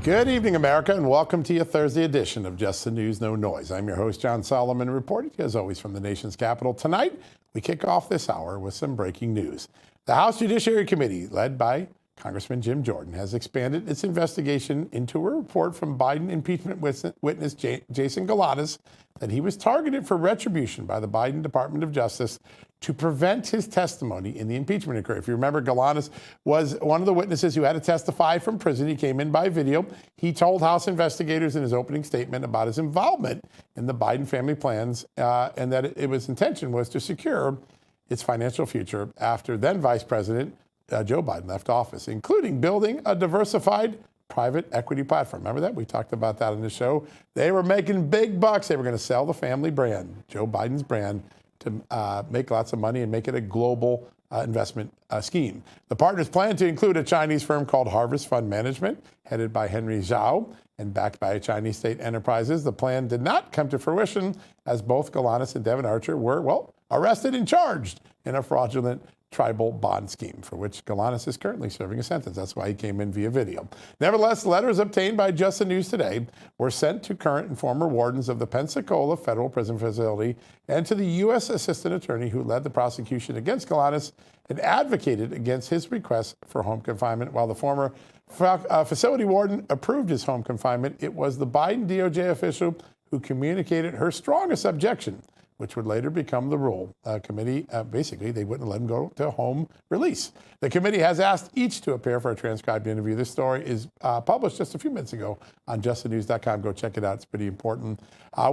Good evening, America, and welcome to your Thursday edition of Just the News, No Noise. I'm your host, John Solomon, reporting as always from the nation's capital. Tonight, we kick off this hour with some breaking news. The House Judiciary Committee, led by Congressman Jim Jordan, has expanded its investigation into a report from Biden impeachment witness Jason Galanis that he was targeted for retribution by the Biden Department of Justice to prevent his testimony in the impeachment inquiry. If you remember, Galanis was one of the witnesses who had to testify from prison. He came in by video. He told House investigators in his opening statement about his involvement in the Biden family plans and that his intention was to secure its financial future after then Vice President Joe Biden left office, including building a diversified private equity platform. Remember that? We talked about that on the show. They were making big bucks. They were going to sell the family brand, Joe Biden's brand, to make lots of money and make it a global investment scheme. The partners plan to include a Chinese firm called Harvest Fund Management, headed by Henry Zhao and backed by Chinese state enterprises. The plan did not come to fruition as both Galanis and Devon Archer were, arrested and charged in a fraudulent tribal bond scheme for which Galanis is currently serving a sentence. That's why he came in via video. Nevertheless, letters obtained by Just the News Today were sent to current and former wardens of the Pensacola Federal Prison Facility and to the U.S. Assistant Attorney who led the prosecution against Galanis and advocated against his request for home confinement. While the former facility warden approved his home confinement, it was the Biden DOJ official who communicated her strongest objection, which would later become the rule. Committee, basically, they wouldn't let him go to home release. The committee has asked each to appear for a transcribed interview. This story is published just a few minutes ago on justthenews.com. Go check it out. It's pretty important.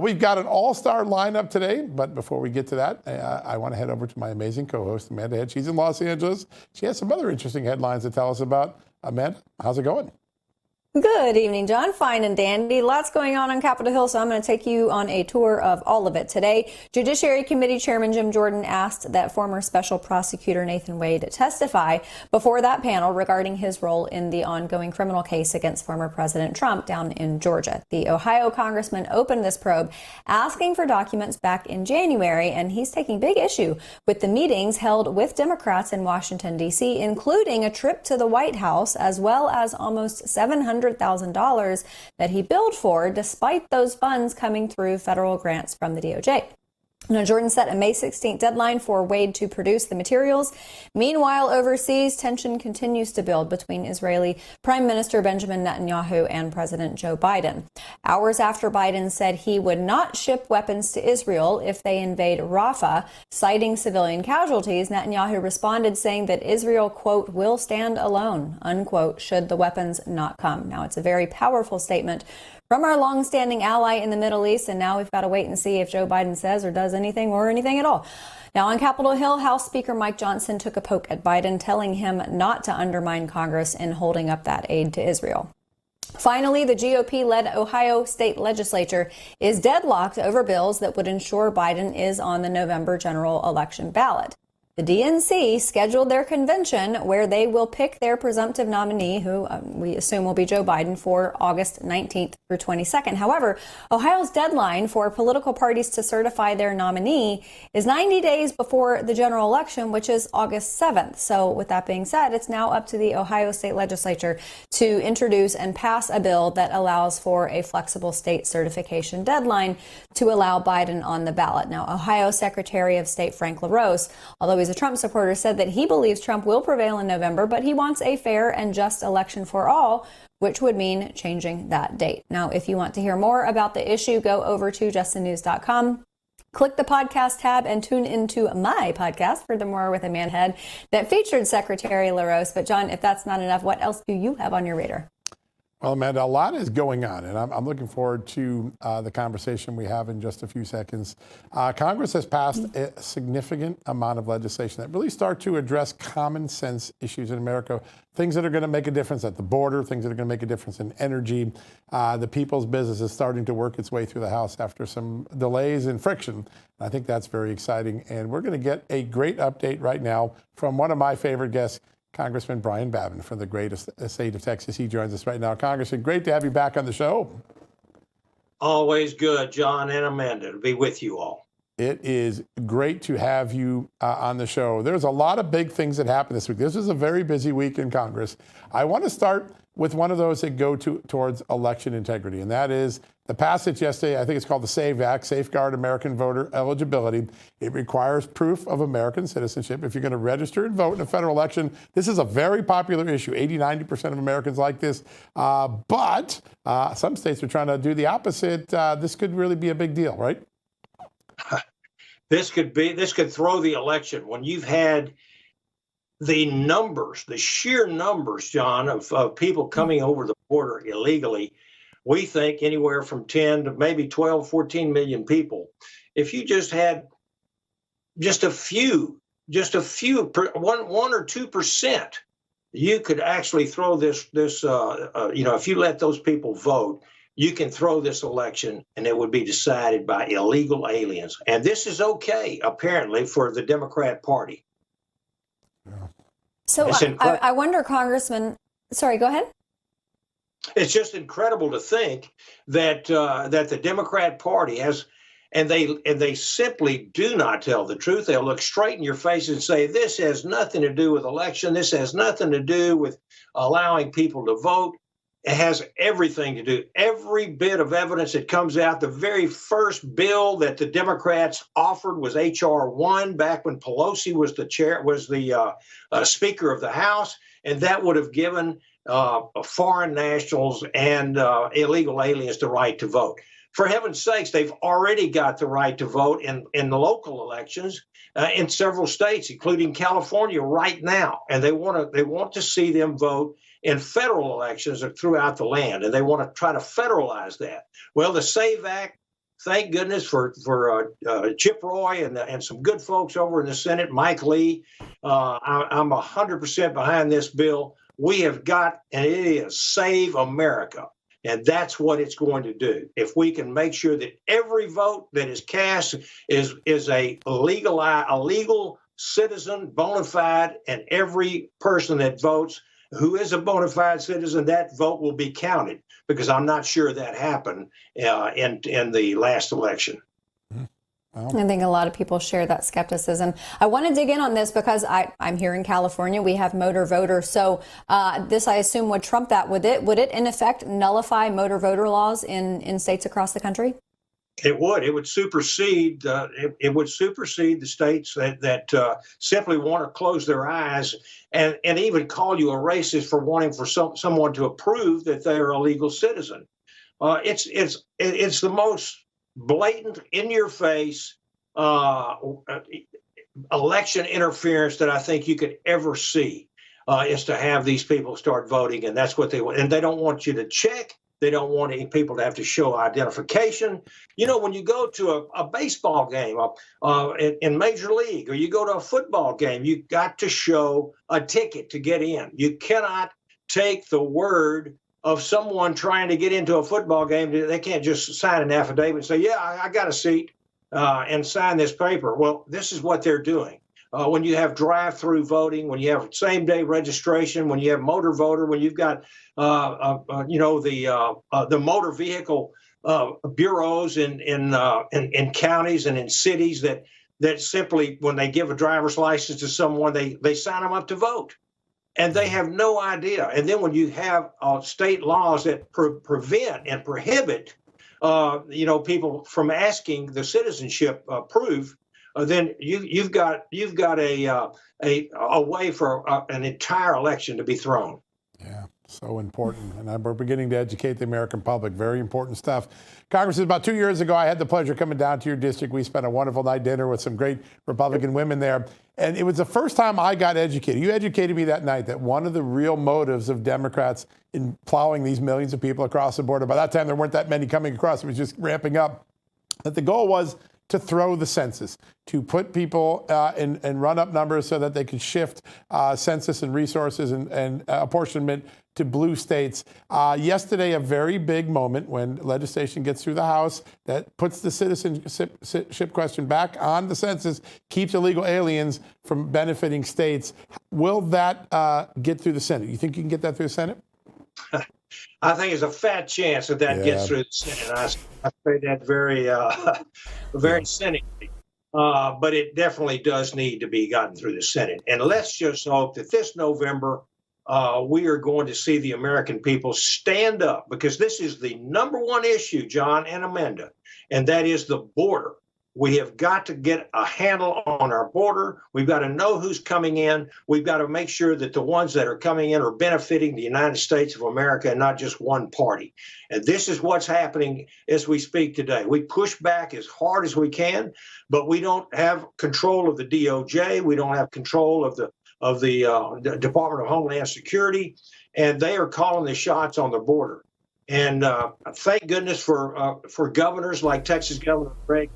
We've got an all-star lineup today, but before we get to that, I want to head over to my amazing co-host, Amanda Head. She's in Los Angeles. She has some other interesting headlines to tell us about. Amanda, how's it going? Good evening, John. Fine and dandy. Lots going on Capitol Hill, so I'm going to take you on a tour of all of it today. Judiciary Committee Chairman Jim Jordan asked that former Special Prosecutor Nathan Wade testify before that panel regarding his role in the ongoing criminal case against former President Trump down in Georgia. The Ohio congressman opened this probe asking for documents back in January, and he's taking big issue with the meetings held with Democrats in Washington, D.C., including a trip to the White House, as well as almost $700,000 that he billed for, despite those funds coming through federal grants from the DOJ. Now, Jordan set a May 16th deadline for Wade to produce the materials. Meanwhile, overseas, tension continues to build between Israeli Prime Minister Benjamin Netanyahu and President Joe Biden. Hours after Biden said he would not ship weapons to Israel if they invade Rafah, citing civilian casualties, Netanyahu responded saying that Israel, quote, will stand alone, unquote, should the weapons not come. Now, it's a very powerful statement from our longstanding ally in the Middle East, and now we've got to wait and see if Joe Biden says or does anything or anything at all. Now, on Capitol Hill, House Speaker Mike Johnson took a poke at Biden, telling him not to undermine Congress in holding up that aid to Israel. Finally, the GOP-led Ohio state legislature is deadlocked over bills that would ensure Biden is on the November general election ballot. The DNC scheduled their convention where they will pick their presumptive nominee, who we assume will be Joe Biden, for August 19th through 22nd. However, Ohio's deadline for political parties to certify their nominee is 90 days before the general election, which is August 7th. So with that being said, it's now up to the Ohio state legislature to introduce and pass a bill that allows for a flexible state certification deadline to allow Biden on the ballot. Now, Ohio Secretary of State Frank LaRose, although he's a Trump supporter, said that he believes Trump will prevail in November, but he wants a fair and just election for all, which would mean changing that date. Now, if you want to hear more about the issue, go over to justthenews.com. Click the podcast tab and tune into my podcast, Furthermore with a Man Head, that featured Secretary LaRose. But John, if that's not enough, what else do you have on your radar? Well, Amanda, a lot is going on, and I'm looking forward to the conversation we have in just a few seconds. Congress has passed a significant amount of legislation that really start to address common sense issues in America, things that are going to make a difference at the border, things that are going to make a difference in energy. The people's business is starting to work its way through the House after some delays and friction. I think that's very exciting, and we're going to get a great update right now from one of my favorite guests, Congressman Babin from the great state of Texas. He joins us right now. Congressman, great to have you back on the show. Always good, John and Amanda, to be with you all. It is great to have you on the show. There's a lot of big things that happened this week. This is a very busy week in Congress. I want to start with one of those that go towards election integrity, and that is the passage yesterday. I think it's called the SAVE Act, Safeguard American Voter Eligibility. It requires proof of American citizenship if you're going to register and vote in a federal election. This is a very popular issue. 80-90% of Americans like this, but some states are trying to do the opposite. This could really be a big deal, right? This could throw the election when you've had the sheer numbers, John, of people coming over the border illegally. We think anywhere from 10 to maybe 12, 14 million people. If you just had just a few, 1 or 2%, you could actually throw this, if you let those people vote, you can throw this election and it would be decided by illegal aliens. And this is okay, apparently, for the Democrat Party. Yeah. So I wonder, Congressman, sorry, go ahead. It's just incredible to think that that the Democrat Party has, and they simply do not tell the truth. They'll look straight in your face and say, this has nothing to do with election. This has nothing to do with allowing people to vote. It has everything to do. Every bit of evidence that comes out, the very first bill that the Democrats offered was H.R. 1 back when Pelosi was the Speaker of the House, and that would have given foreign nationals and illegal aliens the right to vote. For heaven's sakes, they've already got the right to vote in the local elections in several states, including California right now, and they want to see them vote in federal elections throughout the land, and they want to try to federalize that. Well, the SAVE Act, thank goodness for Chip Roy and some good folks over in the Senate, Mike Lee. I'm 100% behind this bill. We have got, and it is Save America, and that's what it's going to do. If we can make sure that every vote that is cast is a legal citizen, bona fide, and every person that votes who is a bona fide citizen, that vote will be counted, because I'm not sure that happened in the last election. I think a lot of people share that skepticism. I want to dig in on this because I'm here in California. We have motor voters. So this, I assume, would trump that. Would it in effect nullify motor voter laws in states across the country? It would. It would supersede. It would supersede the states that simply want to close their eyes and even call you a racist for wanting for someone to approve that they're a legal citizen. It's the most blatant, in your face election interference that I think you could ever see. Is to have these people start voting, and that's what they want. And they don't want you to check. They don't want any people to have to show identification. You know, when you go to a baseball game in Major League, or you go to a football game, you got to show a ticket to get in. You cannot take the word of someone trying to get into a football game. They can't just sign an affidavit and say, yeah, I got a seat and sign this paper. Well, this is what they're doing. When you have drive-through voting, when you have same-day registration, when you have motor voter, when you've got the motor vehicle bureaus in counties and in cities that simply, when they give a driver's license to someone, they sign them up to vote, and they have no idea. And then when you have state laws that prevent and prohibit people from asking the citizenship proof, then you've got a way for an entire election to be thrown. Yeah, so important. And we're beginning to educate the American public. Very important stuff. Congressman, about 2 years ago, I had the pleasure of coming down to your district. We spent a wonderful night dinner with some great Republican women there. And it was the first time I got educated. You educated me that night that one of the real motives of Democrats in plowing these millions of people across the border, by that time there weren't that many coming across, it was just ramping up, that the goal was to throw the census, to put people and run up numbers so that they could shift census and resources and apportionment to blue states. Yesterday, a very big moment when legislation gets through the House that puts the citizenship question back on the census, keeps illegal aliens from benefiting states. Will that get through the Senate? You think you can get that through the Senate? I think there's a fat chance that gets through the Senate. I say that very cynically. but it definitely does need to be gotten through the Senate. And let's just hope that this November we are going to see the American people stand up, because this is the number one issue, John and Amanda, and that is the border. We have got to get a handle on our border. We've got to know who's coming in. We've got to make sure that the ones that are coming in are benefiting the United States of America and not just one party. And this is what's happening as we speak today. We push back as hard as we can, but we don't have control of the DOJ. We don't have control of the Department of Homeland Security, and they are calling the shots on the border. And thank goodness for governors like Texas Governor Greg,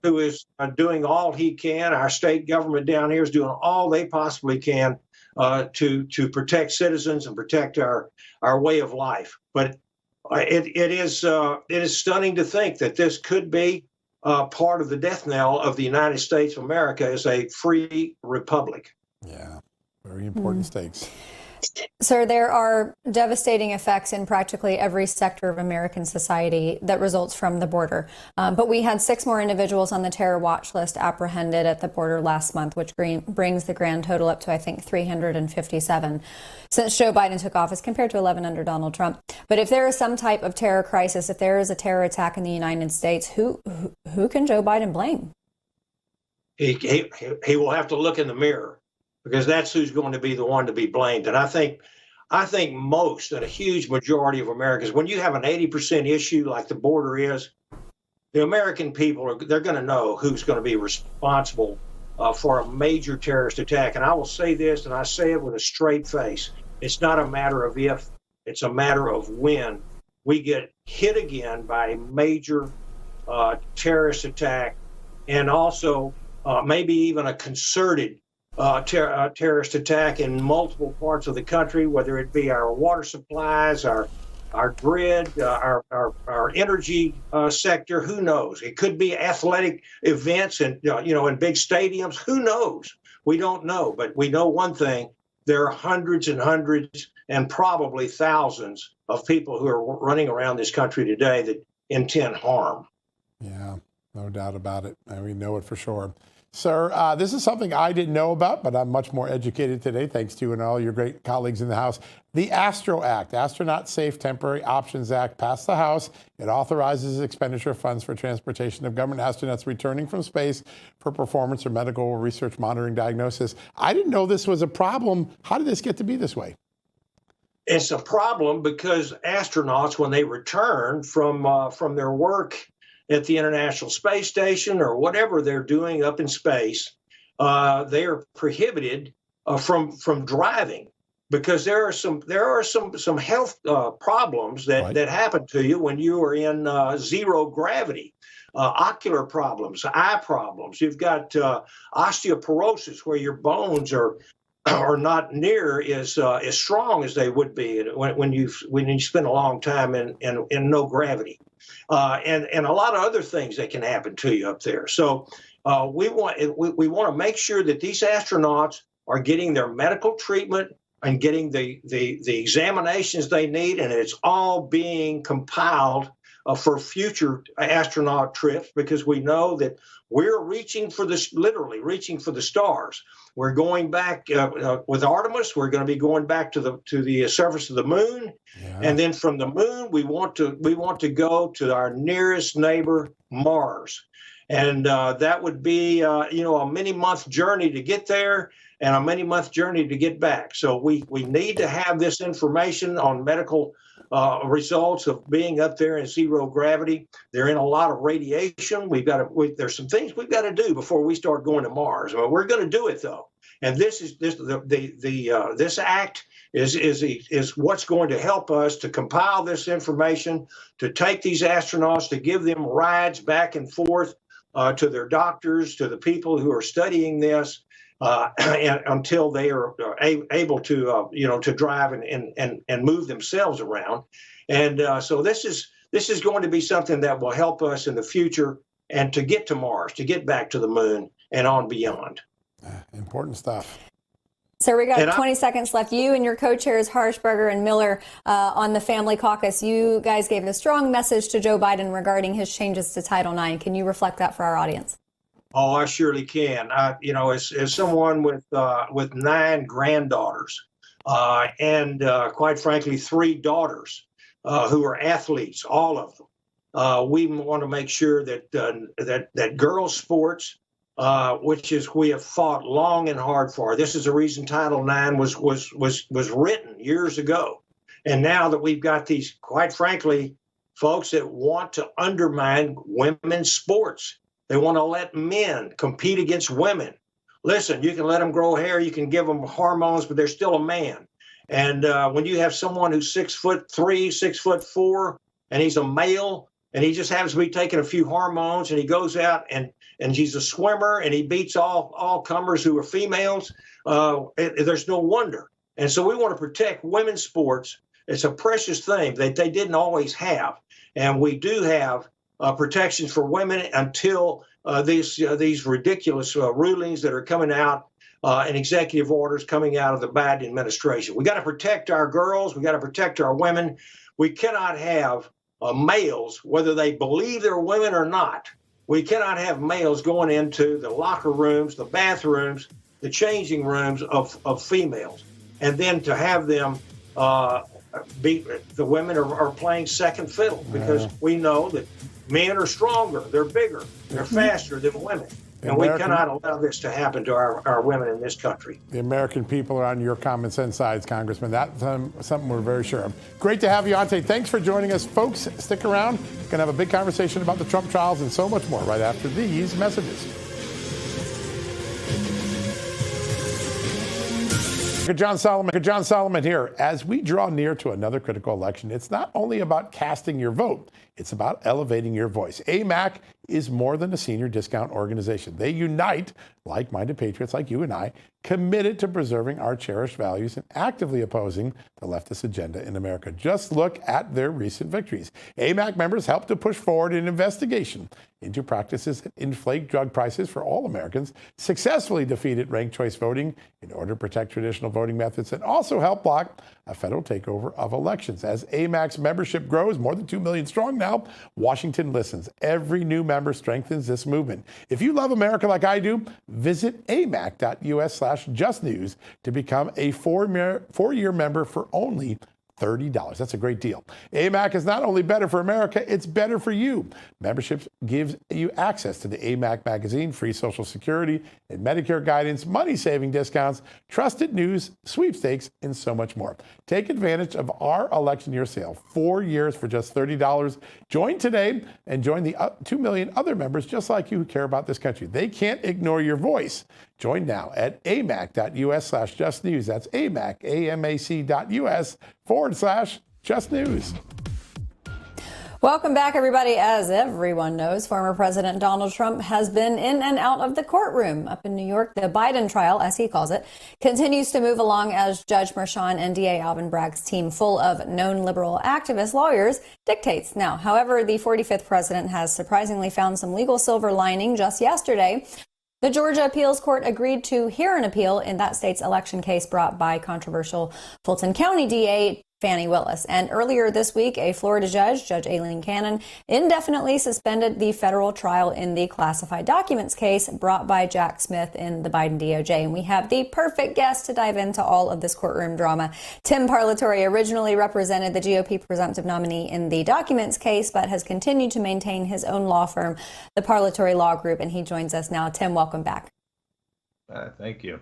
who is doing all he can. Our state government down here is doing all they possibly can to protect citizens and protect our way of life. But it is stunning to think that this could be part of the death knell of the United States of America as a free republic. Yeah, very important stakes. Sir, there are devastating effects in practically every sector of American society that results from the border. But we had 6 more individuals on the terror watch list apprehended at the border last month, which brings the grand total up to, I think, 357 since Joe Biden took office, compared to 11 under Donald Trump. But if there is some type of terror crisis, if there is a terror attack in the United States, who can Joe Biden blame? He will have to look in the mirror, because that's who's going to be the one to be blamed. And I think most, and a huge majority of Americans, when you have an 80% issue like the border is, the American people they're going to know who's going to be responsible for a major terrorist attack. And I will say this, and I say it with a straight face: it's not a matter of if, it's a matter of when we get hit again by a major terrorist attack, and also maybe even a concerted terrorist attack in multiple parts of the country, whether it be our water supplies, our grid, our energy sector. Who knows? It could be athletic events and in big stadiums. Who knows? We don't know, but we know one thing: there are hundreds and hundreds, and probably thousands of people who are running around this country today that intend harm. Yeah, no doubt about it. And we know it for sure. Sir, this is something I didn't know about, but I'm much more educated today, thanks to you and all your great colleagues in the House. The ASTRO Act, Astronaut Safe Temporary Options Act, passed the House. It authorizes expenditure of funds for transportation of government astronauts returning from space for performance or medical research, monitoring, diagnosis. I didn't know this was a problem. How did this get to be this way? It's a problem because astronauts, when they return from their work at the International Space Station or whatever they're doing up in space, they are prohibited from driving, because there are some health problems that happen to you when you are in zero gravity. Ocular problems, eye problems. You've got osteoporosis, where your bones are not near as strong as they would be when you spend a long time in no gravity. And a lot of other things that can happen to you up there. So we want to make sure that these astronauts are getting their medical treatment and getting the examinations they need, and it's all being compiled for future astronaut trips, because we know that we're literally reaching for the stars. We're going back with Artemis. We're going to be going back to the surface of the moon, and then from the moon we want to go to our nearest neighbor, Mars, and that would be a many-month journey to get there and a many-month journey to get back. So we need to have this information on medical results of being up there in zero gravity. They're in a lot of radiation. There's some things we've got to do before we start going to Mars. Well, we're going to do it though, and this act is what's going to help us to compile this information, to take these astronauts, to give them rides back and forth to their doctors, to the people who are studying this. And until they are able to drive and move themselves around, and so this is going to be something that will help us in the future, and to get to Mars, to get back to the moon and on beyond. Important stuff. So we got 20 seconds left. You and your co-chairs Harshberger and Miller on the Family Caucus, you guys gave a strong message to Joe Biden regarding his changes to Title IX. Can you reflect that for our audience? Oh, I surely can. As someone with 9 granddaughters, and quite frankly, 3 daughters who are athletes, all of them, we want to make sure that girls' sports, which is we have fought long and hard for. This is the reason Title IX was written years ago, and now that we've got these, quite frankly, folks that want to undermine women's sports. They want to let men compete against women. Listen, you can let them grow hair, you can give them hormones, but they're still a man. And when you have someone who's 6'3", 6'4", and he's a male, and he just happens to be taking a few hormones, and he goes out and he's a swimmer, and he beats all comers who are females, there's no wonder. And so we want to protect women's sports. It's a precious thing that they didn't always have. And we do have protections for women until these ridiculous rulings that are coming out and executive orders coming out of the Biden administration. We got to protect our girls. We got to protect our women. We cannot have males, whether they believe they're women or not. We cannot have males going into the locker rooms, the bathrooms, the changing rooms of females, and then to have them the women are playing second fiddle, because we know that men are stronger, they're bigger, they're faster than women. And we cannot allow this to happen to our women in this country. The American people are on your common sense sides, Congressman. That's something we're very sure of. Great to have you on today. Thanks for joining us. Folks, stick around. We're going to have a big conversation about the Trump trials and so much more right after these messages. John Solomon here. As we draw near to another critical election, it's not only about casting your vote, it's about elevating your voice. AMAC is more than a senior discount organization. They unite like-minded patriots like you and I, committed to preserving our cherished values and actively opposing the leftist agenda in America. Just look at their recent victories. AMAC members helped to push forward an investigation into practices that inflate drug prices for all Americans, successfully defeated ranked choice voting in order to protect traditional voting methods, and also helped block a federal takeover of elections. As AMAC's membership grows, more than 2 million strong now, Washington listens. Every new member strengthens this movement. If you love America like I do, visit amac.us/justnews to become a four-year member for only $30. That's a great deal. AMAC is not only better for America, it's better for you. Membership gives you access to the AMAC magazine, free Social Security and Medicare guidance, money-saving discounts, trusted news, sweepstakes, and so much more. Take advantage of our election year sale, 4 years for just $30. Join today and join the 2 million other members just like you who care about this country. They can't ignore your voice. Join now at amac.us/justnews. That's amac, amac.us/justnews. Welcome back, everybody. As everyone knows, former President Donald Trump has been in and out of the courtroom. Up in New York, the Biden trial, as he calls it, continues to move along as Judge Merchan and DA Alvin Bragg's team, full of known liberal activist lawyers, dictates. Now, however, the 45th president has surprisingly found some legal silver lining just yesterday. The Georgia Appeals Court agreed to hear an appeal in that state's election case brought by controversial Fulton County DA Fani Willis. And earlier this week, a Florida judge, Judge Aileen Cannon, indefinitely suspended the federal trial in the classified documents case brought by Jack Smith in the Biden DOJ. And we have the perfect guest to dive into all of this courtroom drama. Tim Parlatore originally represented the GOP presumptive nominee in the documents case, but has continued to maintain his own law firm, the Parlatore Law Group, and he joins us now. Tim, welcome back. Thank you.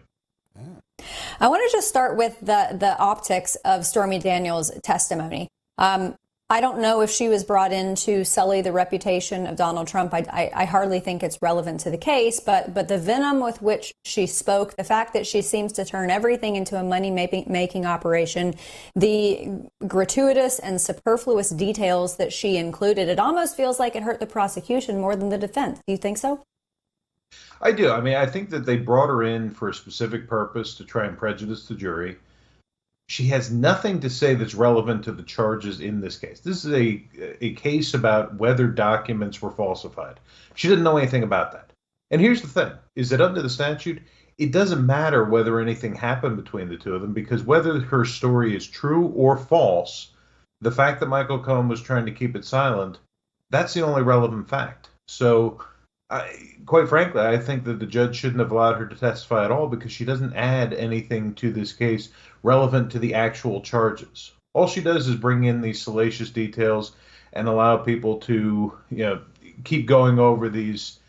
I want to just start with the optics of Stormy Daniels' testimony. I don't know if she was brought in to sully the reputation of Donald Trump. I hardly think it's relevant to the case, but the venom with which she spoke, the fact that she seems to turn everything into a money-making operation, the gratuitous and superfluous details that she included, it almost feels like it hurt the prosecution more than the defense. Do you think so? I do. I mean, I think that they brought her in for a specific purpose to try and prejudice the jury. She has nothing to say that's relevant to the charges in this case. This is a case about whether documents were falsified. She didn't know anything about that. And here's the thing, is that under the statute, it doesn't matter whether anything happened between the two of them, because whether her story is true or false, the fact that Michael Cohen was trying to keep it silent, that's the only relevant fact. So Quite frankly, I think that the judge shouldn't have allowed her to testify at all because she doesn't add anything to this case relevant to the actual charges. All she does is bring in these salacious details and allow people to, keep going over these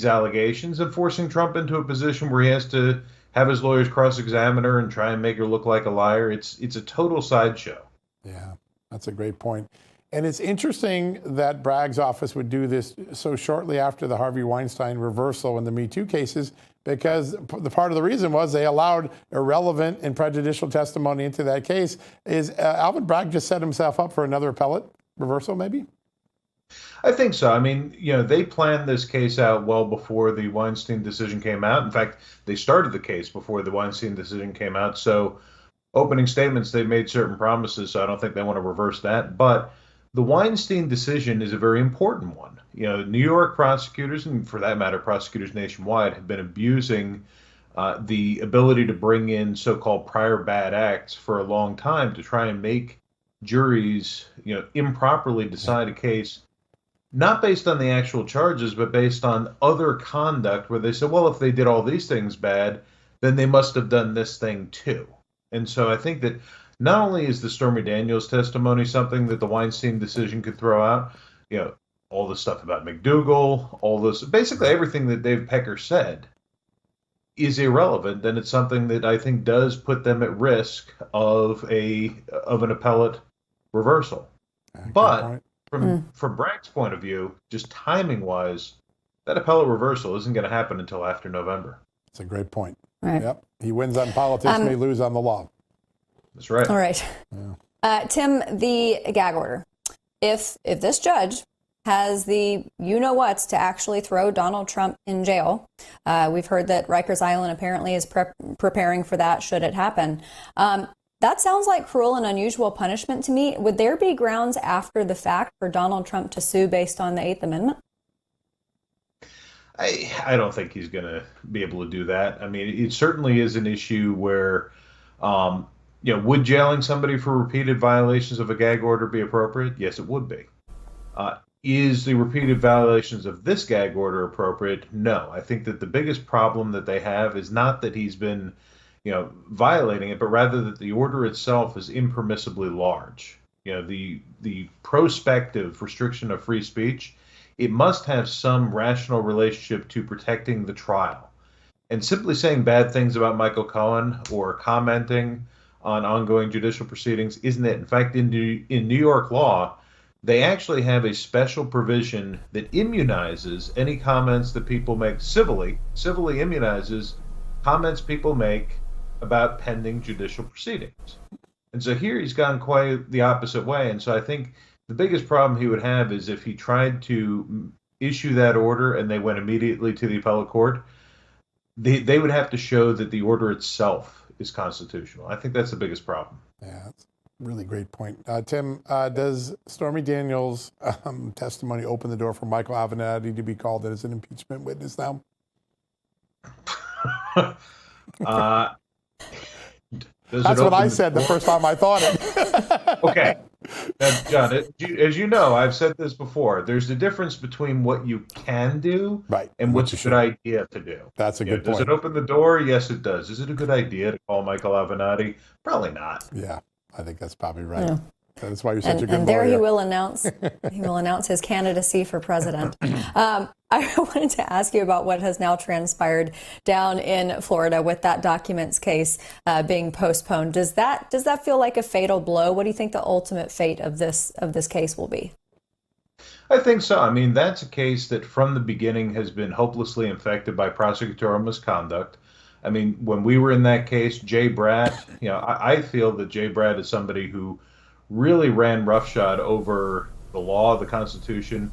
allegations and forcing Trump into a position where he has to have his lawyers cross-examine her and try and make her look like a liar. It's a total sideshow. Yeah, that's a great point. And it's interesting that Bragg's office would do this so shortly after the Harvey Weinstein reversal in the Me Too cases, because the part of the reason was they allowed irrelevant and prejudicial testimony into that case. Is Alvin Bragg just set himself up for another appellate reversal, maybe? I think so. I mean, they planned this case out well before the Weinstein decision came out. In fact, they started the case before the Weinstein decision came out. So opening statements, they made certain promises. So I don't think they want to reverse that. But the Weinstein decision is a very important one. New York prosecutors, and for that matter, prosecutors nationwide, have been abusing the ability to bring in so-called prior bad acts for a long time to try and make juries, improperly decide a case, not based on the actual charges, but based on other conduct where they say, well, if they did all these things bad, then they must have done this thing too. And so I think that not only is the Stormy Daniels testimony something that the Weinstein decision could throw out, all the stuff about McDougal, all this, basically everything that Dave Pecker said is irrelevant, then it's something that I think does put them at risk of an appellate reversal. But from Bragg's point of view, just timing wise, that appellate reversal isn't going to happen until after November. That's a great point. Right. Yep. He wins on politics, may lose on the law. That's right. All right. Yeah. Tim, the gag order. If this judge has the you-know-whats to actually throw Donald Trump in jail, we've heard that Rikers Island apparently is preparing for that should it happen. That sounds like cruel and unusual punishment to me. Would there be grounds after the fact for Donald Trump to sue based on the Eighth Amendment? I don't think he's going to be able to do that. I mean, it certainly is an issue where, would jailing somebody for repeated violations of a gag order be appropriate? Yes, it would be. Is the repeated violations of this gag order appropriate? No. I think that the biggest problem that they have is not that he's been, violating it, but rather that the order itself is impermissibly large. The prospective restriction of free speech, it must have some rational relationship to protecting the trial. And simply saying bad things about Michael Cohen or commenting on ongoing judicial proceedings isn't it. In fact, in New York law, they actually have a special provision that immunizes any comments that people make civilly immunizes comments people make about pending judicial proceedings. And so here he's gone quite the opposite way. And so I think the biggest problem he would have is if he tried to issue that order and they went immediately to the appellate court, they would have to show that the order itself is constitutional. I think that's the biggest problem. Yeah, that's a really great point. Tim, does Stormy Daniels' testimony open the door for Michael Avenatti to be called as an impeachment witness now? That's what I said the first time I thought it. Okay. Now, John, as you know, I've said this before. There's a difference between what you can do and what's a good idea to do. That's a good point. Does it open the door? Yes, it does. Is it a good idea to call Michael Avenatti? Probably not. Yeah, I think that's probably right. Yeah. That's why you're such a good lawyer. And there he will announce his candidacy for president. I wanted to ask you about what has now transpired down in Florida with that documents case being postponed. Does that feel like a fatal blow? What do you think the ultimate fate of this case will be? I think so. I mean, that's a case that from the beginning has been hopelessly infected by prosecutorial misconduct. I mean, when we were in that case, Jay Bratt, I feel that Jay Bratt is somebody who really ran roughshod over the law, the Constitution,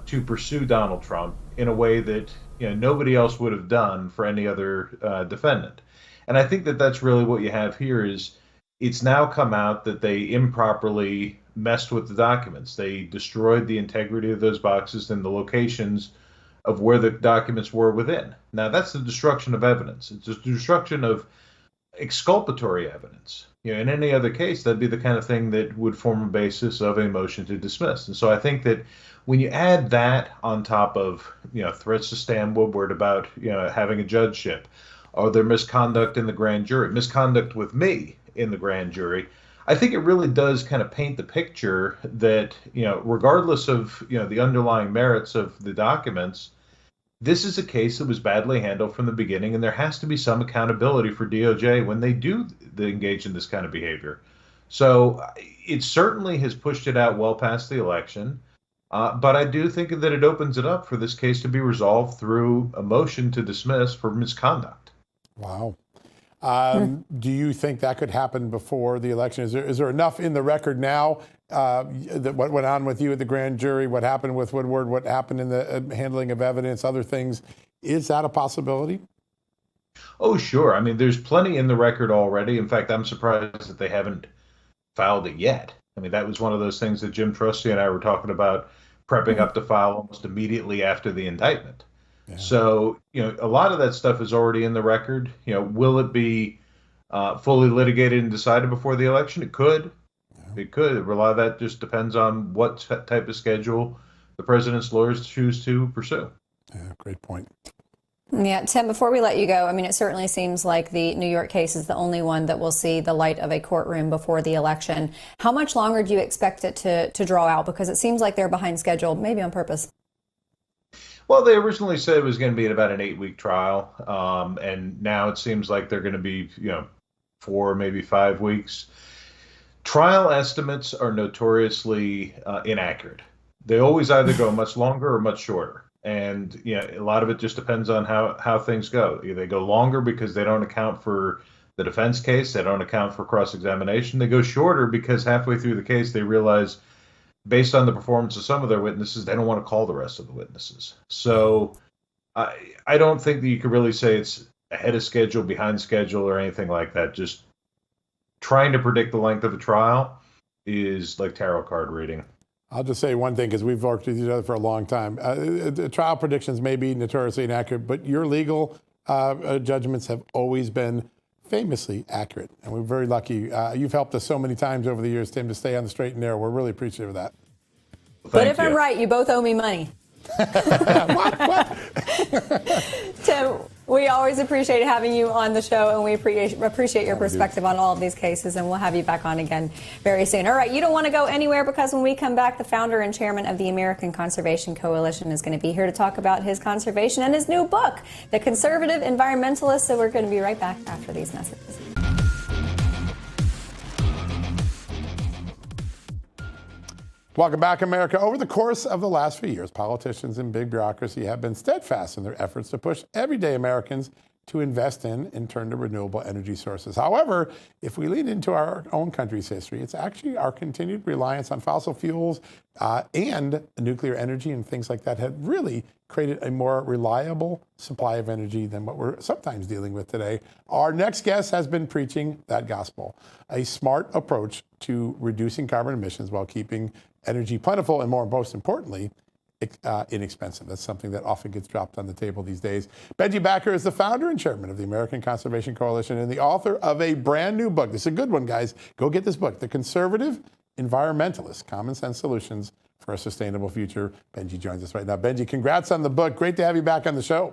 to pursue Donald Trump in a way that nobody else would have done for any other defendant. And I think that that's really what you have here is it's now come out that they improperly messed with the documents. They destroyed the integrity of those boxes and the locations of where the documents were within. Now, that's the destruction of evidence. It's the destruction of exculpatory evidence. In any other case, that'd be the kind of thing that would form a basis of a motion to dismiss. And so I think that when you add that on top of, threats to Stan Woodward about, having a judgeship, or their misconduct in the grand jury, misconduct with me in the grand jury, I think it really does kind of paint the picture that, regardless of, the underlying merits of the documents, this is a case that was badly handled from the beginning, and there has to be some accountability for DOJ when they do engage in this kind of behavior. So it certainly has pushed it out well past the election, but I do think that it opens it up for this case to be resolved through a motion to dismiss for misconduct. Wow. Do you think that could happen before the election? Is there enough in the record now that what went on with you at the grand jury, what happened with Woodward, what happened in the handling of evidence, other things? Is that a possibility? Oh, sure. I mean, there's plenty in the record already. In fact, I'm surprised that they haven't filed it yet. I mean, that was one of those things that Jim Trusty and I were talking about, prepping up to file almost immediately after the indictment. Yeah. So, a lot of that stuff is already in the record. Will it be fully litigated and decided before the election? It could. Yeah. It could. A lot of that just depends on what type of schedule the president's lawyers choose to pursue. Yeah, great point. Yeah, Tim, before we let you go, I mean, it certainly seems like the New York case is the only one that will see the light of a courtroom before the election. How much longer do you expect it to draw out? Because it seems like they're behind schedule, maybe on purpose. Well, they originally said it was going to be about an 8-week trial, and now it seems like they're going to be, 4, maybe 5 weeks. Trial estimates are notoriously inaccurate. They always either go much longer or much shorter. And a lot of it just depends on how things go. They go longer because they don't account for the defense case. They don't account for cross-examination. They go shorter because halfway through the case, they realize, based on the performance of some of their witnesses, they don't want to call the rest of the witnesses. So I don't think that you could really say it's ahead of schedule, behind schedule, or anything like that. Just trying to predict the length of a trial is like tarot card reading. I'll just say one thing, because we've worked with each other for a long time. The trial predictions may be notoriously inaccurate, but your legal judgments have always been famously accurate. And we're very lucky. You've helped us so many times over the years, Tim, to stay on the straight and narrow. We're really appreciative of that. But if I'm right, you both owe me money. What? Tim, we always appreciate having you on the show, and we appreciate your perspective on all of these cases, and we'll have you back on again very soon. All right, you don't want to go anywhere, because when we come back, the founder and chairman of the American Conservation Coalition is going to be here to talk about his conservation and his new book, The Conservative Environmentalist. So we're going to be right back after these messages. Welcome back, America. Over the course of the last few years, politicians and big bureaucracy have been steadfast in their efforts to push everyday Americans to invest in and turn to renewable energy sources. However, if we lean into our own country's history, it's actually our continued reliance on fossil fuels and nuclear energy and things like that have really created a more reliable supply of energy than what we're sometimes dealing with today. Our next guest has been preaching that gospel, a smart approach to reducing carbon emissions while keeping energy plentiful and, most importantly, inexpensive. That's something that often gets dropped on the table these days. Benji Backer is the founder and chairman of the American Conservation Coalition and the author of a brand new book. This is a good one, guys. Go get this book, The Conservative Environmentalist, Common Sense Solutions for a Sustainable Future. Benji joins us right now. Benji, congrats on the book. Great to have you back on the show.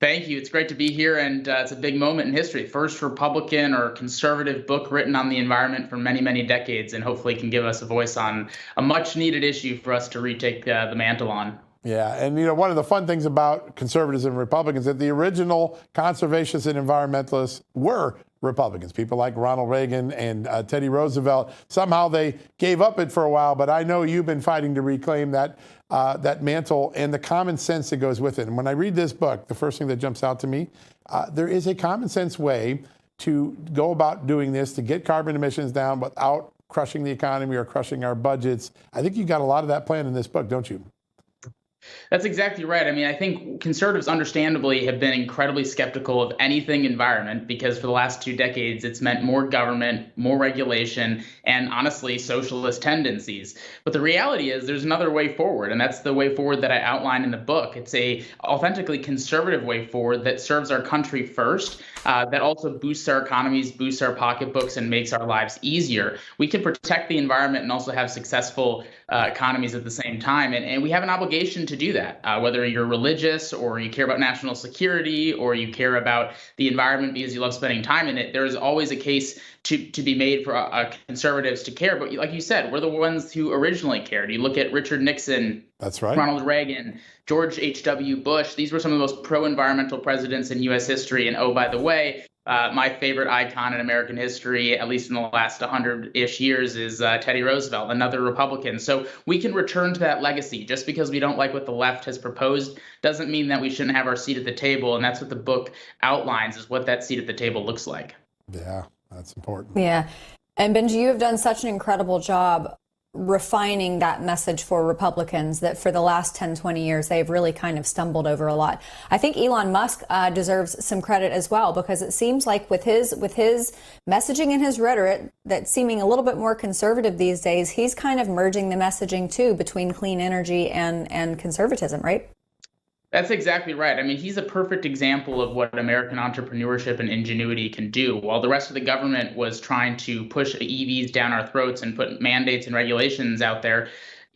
Thank you. It's great to be here, and it's a big moment in history. First Republican or conservative book written on the environment for many, many decades, and hopefully can give us a voice on a much-needed issue for us to retake the mantle on. Yeah, and one of the fun things about conservatives and Republicans is that the original conservationists and environmentalists were Republicans. People like Ronald Reagan and Teddy Roosevelt. Somehow they gave up it for a while, but I know you've been fighting to reclaim that mantle and the common sense that goes with it. And when I read this book, the first thing that jumps out to me, there is a common sense way to go about doing this, to get carbon emissions down without crushing the economy or crushing our budgets. I think you got a lot of that planned in this book, don't you? That's exactly right. I mean, I think conservatives understandably have been incredibly skeptical of anything environment because for the last 2 decades, it's meant more government, more regulation, and honestly, socialist tendencies. But the reality is there's another way forward, and that's the way forward that I outline in the book. It's a authentically conservative way forward that serves our country first, that also boosts our economies, boosts our pocketbooks, and makes our lives easier. We can protect the environment and also have successful economies at the same time. And we have an obligation to do that, whether you're religious or you care about national security or you care about the environment because you love spending time in it. There is always a case to be made for conservatives to care. But like you said, we're the ones who originally cared. You look at Richard Nixon, That's right. Ronald Reagan, George H.W. Bush. These were some of the most pro-environmental presidents in U.S. history. And oh, by the way, my favorite icon in American history, at least in the last 100-ish years, is Teddy Roosevelt, another Republican. So we can return to that legacy. Just because we don't like what the left has proposed doesn't mean that we shouldn't have our seat at the table. And that's what the book outlines, is what that seat at the table looks like. Yeah, that's important. Yeah. And Benji, you have done such an incredible job refining that message for Republicans that for the last 10, 20 years, they've really kind of stumbled over a lot. I think Elon Musk deserves some credit as well, because it seems like with his messaging and his rhetoric that's seeming a little bit more conservative these days, he's kind of merging the messaging too between clean energy and conservatism, right? That's exactly right. I mean, he's a perfect example of what American entrepreneurship and ingenuity can do. While the rest of the government was trying to push EVs down our throats and put mandates and regulations out there,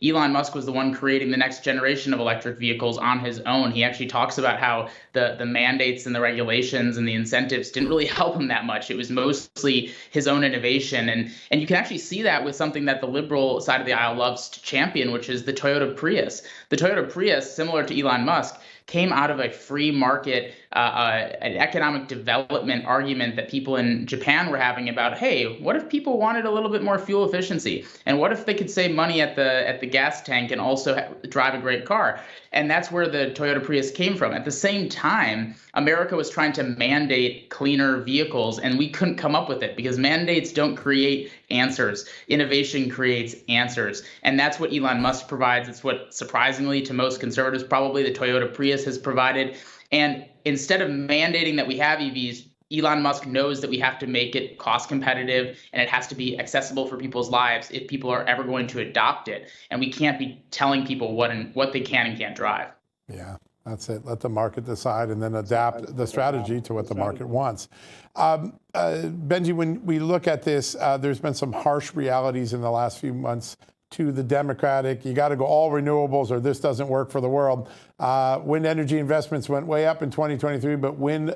Elon Musk was the one creating the next generation of electric vehicles on his own. He actually talks about how the mandates and the regulations and the incentives didn't really help him that much. It was mostly his own innovation. And you can actually see that with something that the liberal side of the aisle loves to champion, which is the Toyota Prius. The Toyota Prius, similar to Elon Musk, came out of a free market, an economic development argument that people in Japan were having about, hey, what if people wanted a little bit more fuel efficiency? And what if they could save money at the gas tank and also drive a great car? And that's where the Toyota Prius came from. At the same time, America was trying to mandate cleaner vehicles, and we couldn't come up with it because mandates don't create answers. Innovation creates answers. And that's what Elon Musk provides. It's what, surprisingly to most conservatives, probably the Toyota Prius has provided. And instead of mandating that we have EVs, Elon Musk knows that we have to make it cost competitive and it has to be accessible for people's lives if people are ever going to adopt it. And we can't be telling people what they can and can't drive. Yeah, that's it. Let the market decide and then adapt the strategy to what the market wants. Benji, when we look at this, there's been some harsh realities in the last few months to the Democratic. You got to go all renewables or this doesn't work for the world. Wind energy investments went way up in 2023, but wind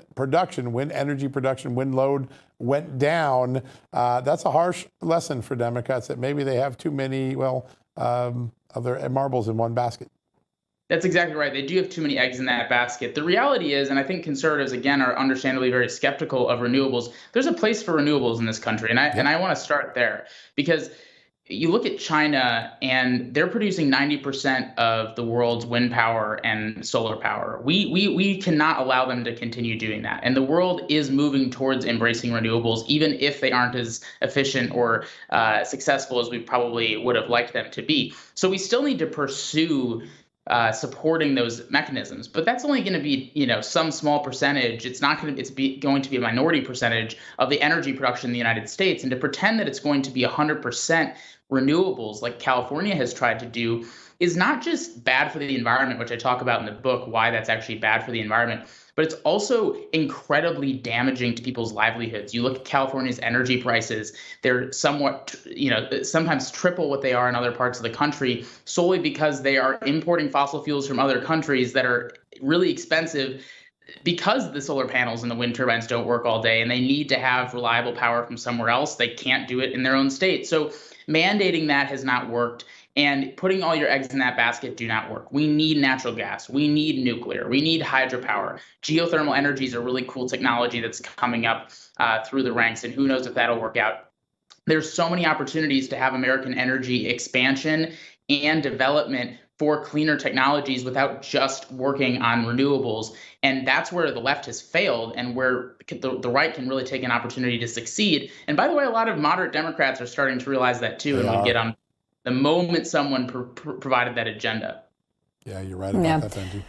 energy production, wind load went down. That's a harsh lesson for Democrats that maybe they have too many, other marbles in one basket. That's exactly right. They do have too many eggs in that basket. The reality is, and I think conservatives, again, are understandably very skeptical of renewables. There's a place for renewables in this country, and I want to start there because you look at China and they're producing 90% of the world's wind power and solar power. We cannot allow them to continue doing that. And the world is moving towards embracing renewables, even if they aren't as efficient or successful as we probably would have liked them to be. So we still need to pursue supporting those mechanisms, but that's only going to be, some small percentage. It's not going to. It's going to be a minority percentage of the energy production in the United States. And to pretend that it's going to be 100% renewables, like California has tried to do, is not just bad for the environment, which I talk about in the book, why that's actually bad for the environment, but it's also incredibly damaging to people's livelihoods. You look at California's energy prices, they're somewhat, sometimes triple what they are in other parts of the country, solely because they are importing fossil fuels from other countries that are really expensive because the solar panels and the wind turbines don't work all day and they need to have reliable power from somewhere else. They can't do it in their own state. So mandating that has not worked. And putting all your eggs in that basket do not work. We need natural gas. We need nuclear. We need hydropower. Geothermal energy is a really cool technology that's coming up through the ranks, and who knows if that'll work out. There's so many opportunities to have American energy expansion and development for cleaner technologies without just working on renewables. And that's where the left has failed and where the right can really take an opportunity to succeed. And by the way, a lot of moderate Democrats are starting to realize that too, and would get on the moment someone provided that agenda. Yeah, you're right about that, Benji.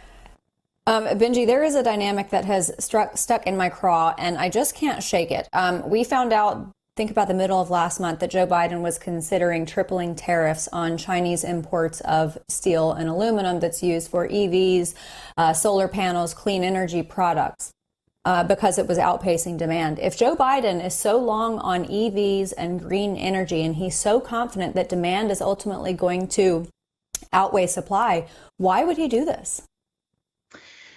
Benji, there is a dynamic that has stuck in my craw, and I just can't shake it. We found out, think about the middle of last month, that Joe Biden was considering tripling tariffs on Chinese imports of steel and aluminum that's used for EVs, solar panels, clean energy products, because it was outpacing demand. If Joe Biden is so long on EVs and green energy, and he's so confident that demand is ultimately going to outweigh supply, why would he do this?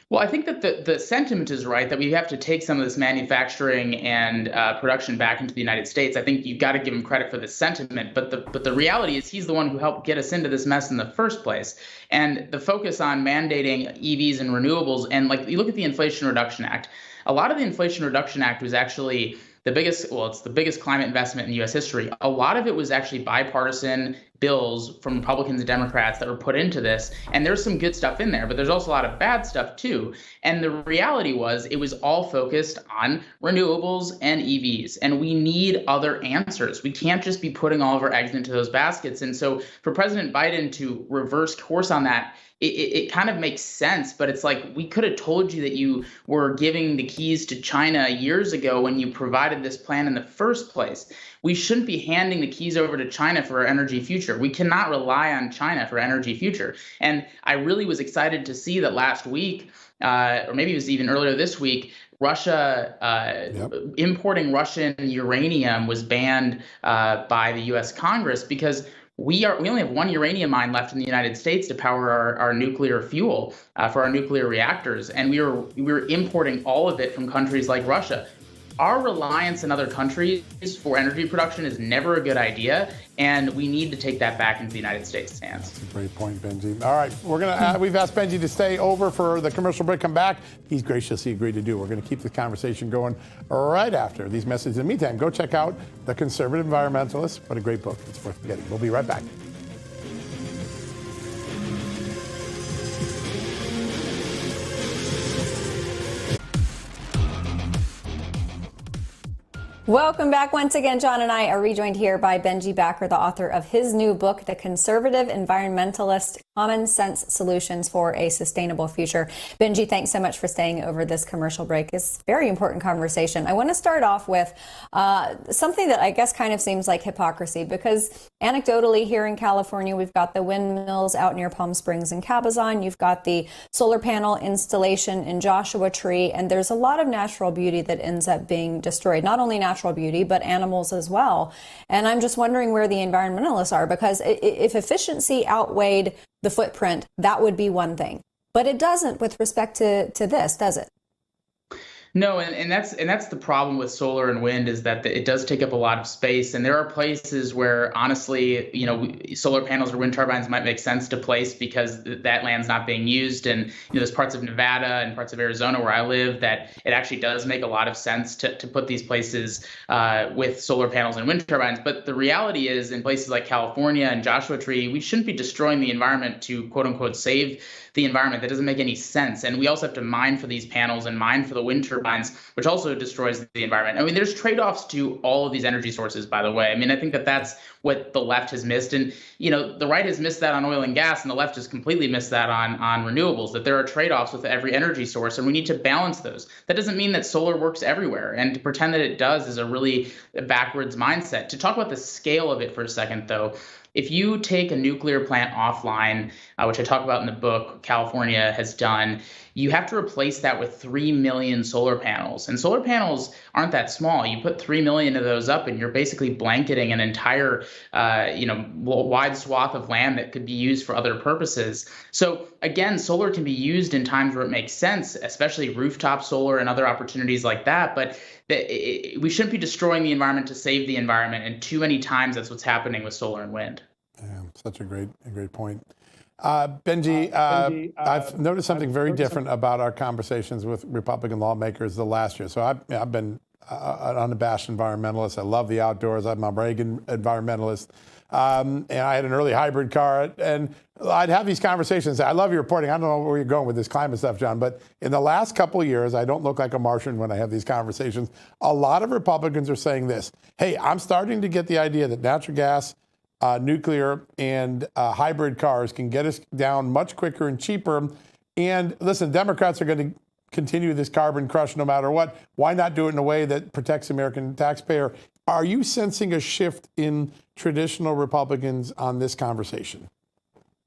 Well, I think that the sentiment is right, that we have to take some of this manufacturing and production back into the United States. I think you've got to give him credit for the sentiment, but the reality is he's the one who helped get us into this mess in the first place. And the focus on mandating EVs and renewables, and like you look at the Inflation Reduction Act, a lot of the Inflation Reduction Act was actually it's the biggest climate investment in U.S. history. A lot of it was actually bipartisan bills from Republicans and Democrats that were put into this. And there's some good stuff in there, but there's also a lot of bad stuff too. And the reality was it was all focused on renewables and EVs. And we need other answers. We can't just be putting all of our eggs into those baskets. And so for President Biden to reverse course on that, it kind of makes sense, but it's like we could have told you that you were giving the keys to China years ago when you provided this plan in the first place. We shouldn't be handing the keys over to China for our energy future. We cannot rely on China for energy future. And I really was excited to see that last week, or maybe it was even earlier this week, Russia importing Russian uranium was banned by the U.S. Congress because we only have one uranium mine left in the United States to power our nuclear fuel for our nuclear reactors, and we were importing all of it from countries like Russia. Our reliance on other countries for energy production is never a good idea, and we need to take that back into the United States' hands. That's a great point, Benji. All right, we've asked Benji to stay over for the commercial break. Come back. He's graciously agreed to do. We're going to keep the conversation going right after these messages. In the meantime, go check out The Conservative Environmentalist. What a great book. It's worth getting. We'll be right back. Welcome back once again. John and I are rejoined here by Benji Backer, the author of his new book, The Conservative Environmentalist: Common Sense Solutions for a Sustainable Future. Benji, thanks so much for staying over this commercial break. It's a very important conversation. I want to start off with something that I guess kind of seems like hypocrisy, because anecdotally here in California, we've got the windmills out near Palm Springs and Cabazon. You've got the solar panel installation in Joshua Tree, and there's a lot of natural beauty that ends up being destroyed. Not only natural beauty, but animals as well. And I'm just wondering where the environmentalists are, because if efficiency outweighed the footprint, that would be one thing. But it doesn't with respect to this, does it? No, and that's the problem with solar and wind, is that it does take up a lot of space, and there are places where honestly, solar panels or wind turbines might make sense to place because that land's not being used, and there's parts of Nevada and parts of Arizona where I live that it actually does make a lot of sense to put these places with solar panels and wind turbines. But the reality is, in places like California and Joshua Tree, we shouldn't be destroying the environment to quote unquote save the environment. That doesn't make any sense. And we also have to mine for these panels and mine for the wind turbines, which also destroys the environment. I mean, there's trade-offs to all of these energy sources, by the way. I mean, I think that that's what the left has missed. And, the right has missed that on oil and gas, and the left has completely missed that on renewables, that there are trade-offs with every energy source, and we need to balance those. That doesn't mean that solar works everywhere. And to pretend that it does is a really backwards mindset. To talk about the scale of it for a second, though, if you take a nuclear plant offline, which I talk about in the book, California has done, you have to replace that with 3 million solar panels. And solar panels aren't that small. You put 3 million of those up and you're basically blanketing an entire, wide swath of land that could be used for other purposes. So again, solar can be used in times where it makes sense, especially rooftop solar and other opportunities like that. But we shouldn't be destroying the environment to save the environment. And too many times that's what's happening with solar and wind. Yeah, such a great point. Benji, I've noticed something very different about our conversations with Republican lawmakers the last year. So I've been an unabashed environmentalist. I love the outdoors. I'm a Reagan environmentalist. And I had an early hybrid car. And I'd have these conversations. I love your reporting. I don't know where you're going with this climate stuff, John. But in the last couple of years, I don't look like a Martian when I have these conversations. A lot of Republicans are saying this. Hey, I'm starting to get the idea that natural gas nuclear and hybrid cars can get us down much quicker and cheaper. And listen, Democrats are going to continue this carbon crush no matter what. Why not do it in a way that protects the American taxpayer? Are you sensing a shift in traditional Republicans on this conversation?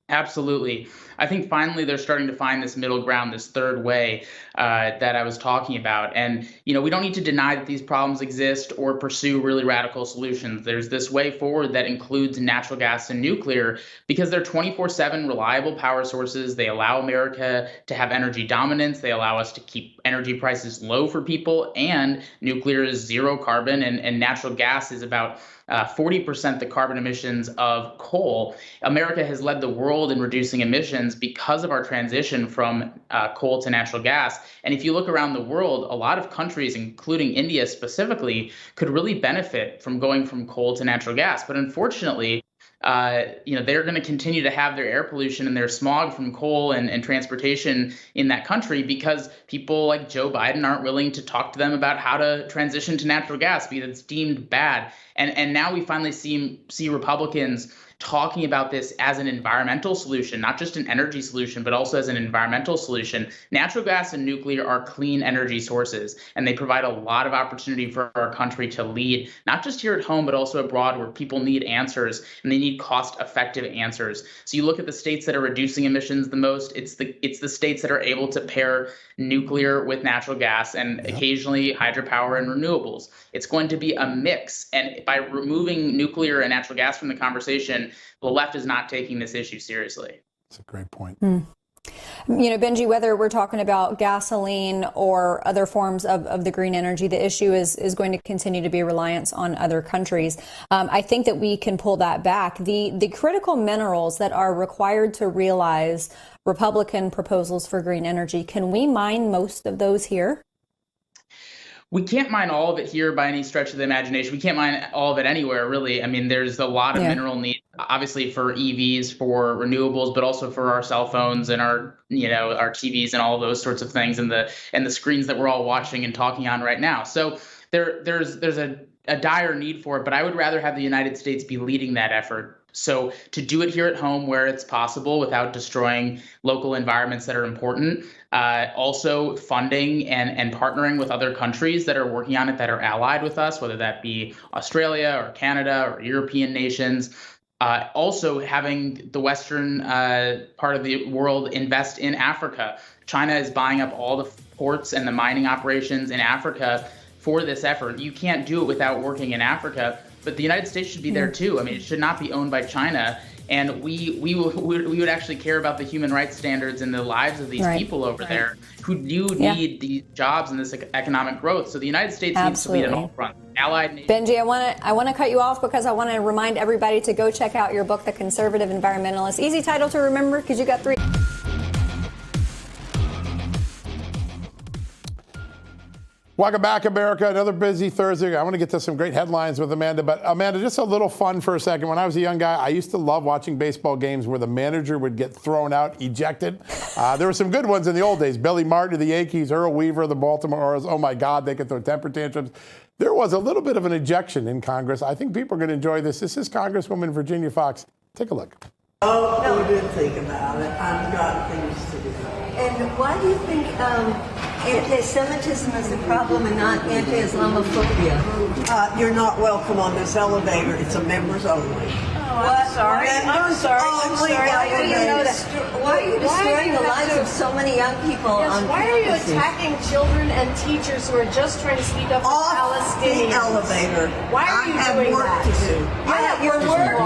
Absolutely. I think finally they're starting to find this middle ground, this third way that I was talking about. And, we don't need to deny that these problems exist or pursue really radical solutions. There's this way forward that includes natural gas and nuclear because they're 24/7 reliable power sources. They allow America to have energy dominance. They allow us to keep energy prices low for people. And nuclear is zero carbon, and natural gas is about 40% the carbon emissions of coal. America has led the world in reducing emissions because of our transition from coal to natural gas. And if you look around the world, a lot of countries, including India specifically, could really benefit from going from coal to natural gas. But unfortunately, they're going to continue to have their air pollution and their smog from coal and transportation in that country because people like Joe Biden aren't willing to talk to them about how to transition to natural gas because it's deemed bad. And now we finally see Republicans talking about this as an environmental solution, not just an energy solution, but also as an environmental solution. Natural gas and nuclear are clean energy sources, and they provide a lot of opportunity for our country to lead, not just here at home, but also abroad where people need answers and they need cost-effective answers. So you look at the states that are reducing emissions the most, it's the states that are able to pair nuclear with natural gas and occasionally hydropower and renewables. It's going to be a mix. And by removing nuclear and natural gas from the conversation, the left is not taking this issue seriously. That's a great point. Benji, whether we're talking about gasoline or other forms of the green energy, the issue is going to continue to be reliance on other countries. I think that we can pull that back. The critical minerals that are required to realize Republican proposals for green energy, can we mine most of those here? We can't mine all of it here by any stretch of the imagination. We can't mine all of it anywhere, really. I mean, there's a lot of mineral need, obviously for EVs, for renewables, but also for our cell phones and our TVs and all of those sorts of things, and the screens that we're all watching and talking on right now. So there's a dire need for it, but I would rather have the United States be leading that effort. So to do it here at home where it's possible without destroying local environments that are important, also funding and partnering with other countries that are working on it, that are allied with us, whether that be Australia or Canada or European nations. Also having the Western part of the world invest in Africa. China is buying up all the ports and the mining operations in Africa for this effort. You can't do it without working in Africa. But the United States should be there too. I mean, it should not be owned by China. And we would actually care about the human rights standards and the lives of these people over there who do need these jobs and this economic growth. So the United States needs to lead on all fronts. Allied nations. Benji, I want to cut you off because I want to remind everybody to go check out your book, The Conservative Environmentalist. Easy title to remember because you got 3. Welcome back, America. Another busy Thursday. I want to get to some great headlines with Amanda. But Amanda, just a little fun for a second. When I was a young guy, I used to love watching baseball games where the manager would get thrown out, ejected. There were some good ones in the old days. Billy Martin of the Yankees, Earl Weaver of the Baltimore Orioles. Oh, my God, they could throw temper tantrums. There was a little bit of an ejection in Congress. I think people are going to enjoy this. This is Congresswoman Virginia Fox. Take a look. Oh, we did think about it. I've got things to do. And why do you think anti-Semitism is a problem and not anti-Islamophobia? You're not welcome on this elevator. It's a members only. I'm sorry. I'm sorry. Why are you destroying the lives of so many young people on Why are you campuses? attacking children and teachers who are just trying to speak up for Palestinians? The elevator. Why are you I doing have work that? to do. You have your work.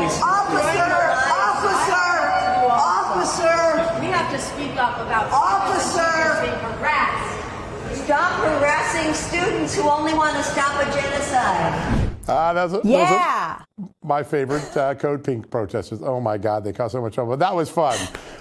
We have to speak up about Officer! being harassed. Stop harassing students who only want to stop a genocide. Those are my favorite Code Pink protesters. Oh, my God, they cause so much trouble. But that was fun.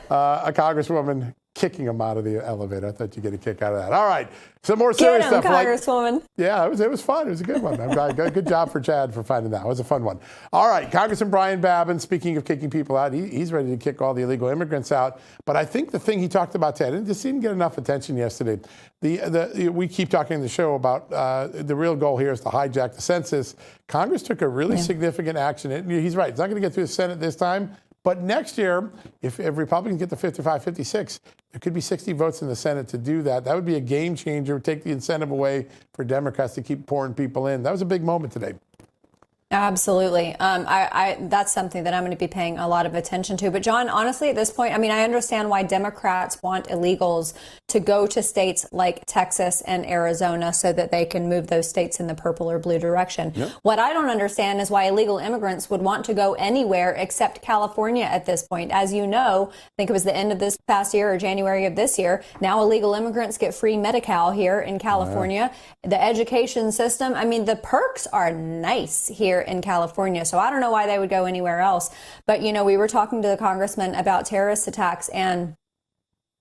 A Congresswoman kicking him out of the elevator. I thought you'd get a kick out of that. All right, some more serious Get him, stuff. Congresswoman. Yeah, it was fun. It was a good one. I'm glad. Good job for Chad for finding that. It was a fun one. All right, Congressman Babin, speaking of kicking people out, he's ready to kick all the illegal immigrants out. But I think the thing he talked about, Ted, and this didn't get enough attention yesterday. We keep talking in the show about the real goal here is to hijack the census. Congress took a really significant action. And he's right. It's not going to get through the Senate this time. But next year, if Republicans get to 55, 56, there could be 60 votes in the Senate to do that. That would be a game changer, take the incentive away for Democrats to keep pouring people in. That was a big moment today. Absolutely. That's something that I'm going to be paying a lot of attention to. But John, honestly, at this point, I mean, I understand why Democrats want illegals to go to states like Texas and Arizona so that they can move those states in the purple or blue direction. Yep. What I don't understand is why illegal immigrants would want to go anywhere except California at this point. As you know, I think it was the end of this past year or January of this year. Now illegal immigrants get free Medi-Cal here in California. The education system, I mean, the perks are nice here in California. So I don't know why they would go anywhere else. But, you know, we were talking to the congressman about terrorist attacks, and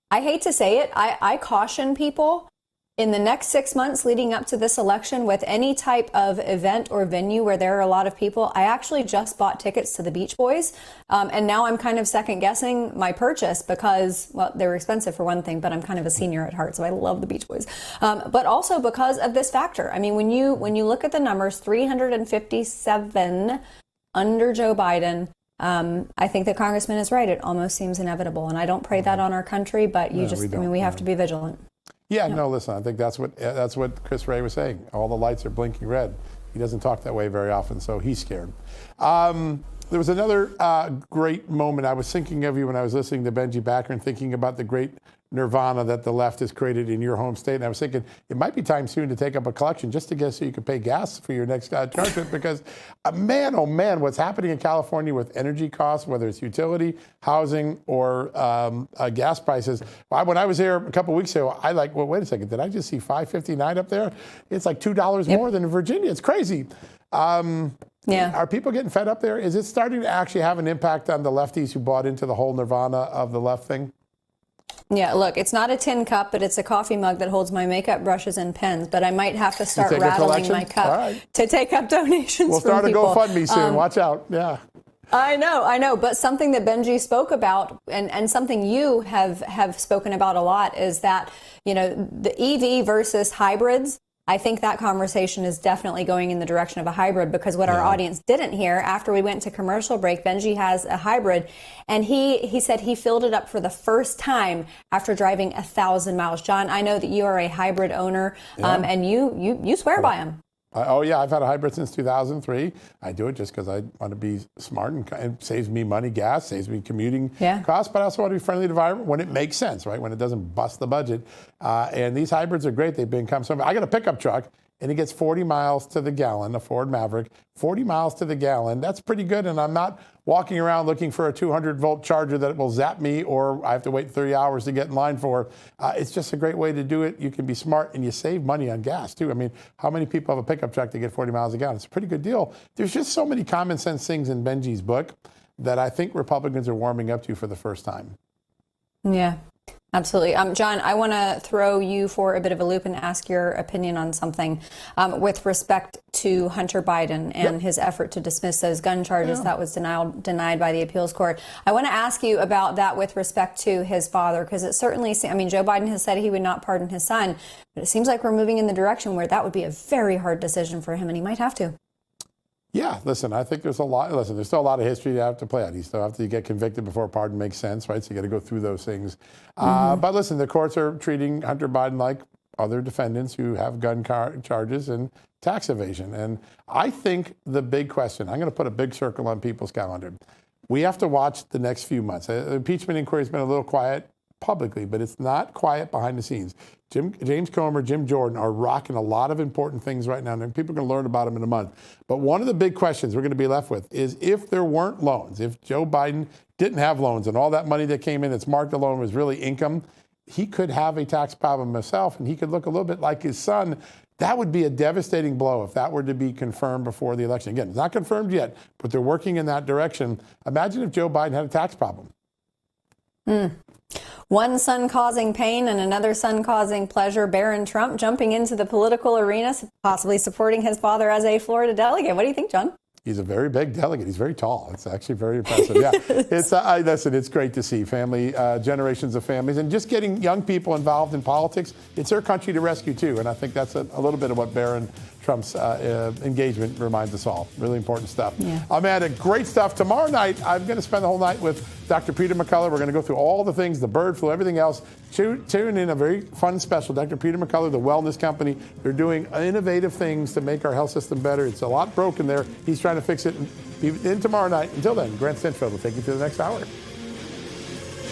I hate to say it, I caution people in the next 6 months leading up to this election with any type of event or venue where there are a lot of people. I actually just bought tickets to the Beach Boys. And now I'm kind of second guessing my purchase because, well, they were expensive for one thing, but I'm kind of a senior at heart, so I love the Beach Boys. But also because of this factor. I mean, when you look at the numbers, 357 under Joe Biden, I think the congressman is right. It almost seems inevitable. And I don't pray that on our country, but we have to be vigilant. Yeah, no, listen, I think that's what Chris Wray was saying. All the lights are blinking red. He doesn't talk that way very often, so he's scared. There was another great moment. I was thinking of you when I was listening to Benji Backer and thinking about the great nirvana that the left has created in your home state. And I was thinking it might be time soon to take up a collection just to get so you can pay gas for your next car trip because, man, oh man, what's happening in California with energy costs, whether it's utility, housing, or gas prices. When I was here a couple of weeks ago, well, wait a second, did I just see $5.59 up there? It's like $2 more than in Virginia. It's crazy. Are people getting fed up there? Is it starting to actually have an impact on the lefties who bought into the whole nirvana of the left thing? Yeah, look, it's not a tin cup, but it's a coffee mug that holds my makeup brushes and pens. But I might have to start rattling my cup to take up donations. We'll start a GoFundMe soon. Watch out. Yeah. I know. But something that Benji spoke about and something you have spoken about a lot is that, you know, the EV versus hybrids. I think that conversation is definitely going in the direction of a hybrid because what our audience didn't hear after we went to commercial break, Benji has a hybrid and he said he filled it up for the first time after driving 1,000 miles. John, I know that you are a hybrid owner and you swear by them. I've had a hybrid since 2003. I do it just because I want to be smart and it saves me money, gas, saves me commuting costs, but I also want to be friendly to the environment when it makes sense, right? When it doesn't bust the budget. And these hybrids are great. They've become I got a pickup truck and it gets 40 miles to the gallon, a Ford Maverick, 40 miles to the gallon. That's pretty good. And I'm not walking around looking for a 200-volt charger that will zap me or I have to wait 30 hours to get in line for. It's just a great way to do it. You can be smart and you save money on gas, too. I mean, how many people have a pickup truck that get 40 miles a gallon? It's a pretty good deal. There's just so many common sense things in Benji's book that I think Republicans are warming up to for the first time. Yeah. Absolutely. John, I want to throw you for a bit of a loop and ask your opinion on something with respect to Hunter Biden and his effort to dismiss those gun charges that was denied by the appeals court. I want to ask you about that with respect to his father, because it certainly, Joe Biden has said he would not pardon his son, but it seems like we're moving in the direction where that would be a very hard decision for him, and he might have to. Yeah, listen, I think there's still a lot of history to have to play out. You still have to get convicted before a pardon makes sense, right? So you got to go through those things. But listen, the courts are treating Hunter Biden like other defendants who have gun charges and tax evasion. And I think the big question, I'm going to put a big circle on people's calendar. We have to watch the next few months. The impeachment inquiry has been a little quiet publicly, but it's not quiet behind the scenes. James Comer, Jim Jordan are rocking a lot of important things right now, and people are going to learn about them in a month. But one of the big questions we're going to be left with is if there weren't loans, if Joe Biden didn't have loans and all that money that came in that's marked a loan was really income, he could have a tax problem himself, and he could look a little bit like his son. That would be a devastating blow if that were to be confirmed before the election. Again, it's not confirmed yet, but they're working in that direction. Imagine if Joe Biden had a tax problem. One son causing pain and another son causing pleasure. Barron Trump jumping into the political arena, possibly supporting his father as a Florida delegate. What do you think, John? He's a very big delegate. He's very tall. It's actually very impressive. Yeah, listen, it's great to see family, generations of families, and just getting young people involved in politics. It's their country to rescue too, and I think that's a little bit of what Barron Trump's engagement reminds us all. Really important stuff. Yeah. Amanda, great stuff. Tomorrow night, I'm going to spend the whole night with Dr. Peter McCullough. We're going to go through all the things, the bird flu, everything else. Tune in a very fun special. Dr. Peter McCullough, the wellness company, they're doing innovative things to make our health system better. It's a lot broken there. He's trying to fix it. In tomorrow night. Until then, Grant Stinchfield will take you through the next hour.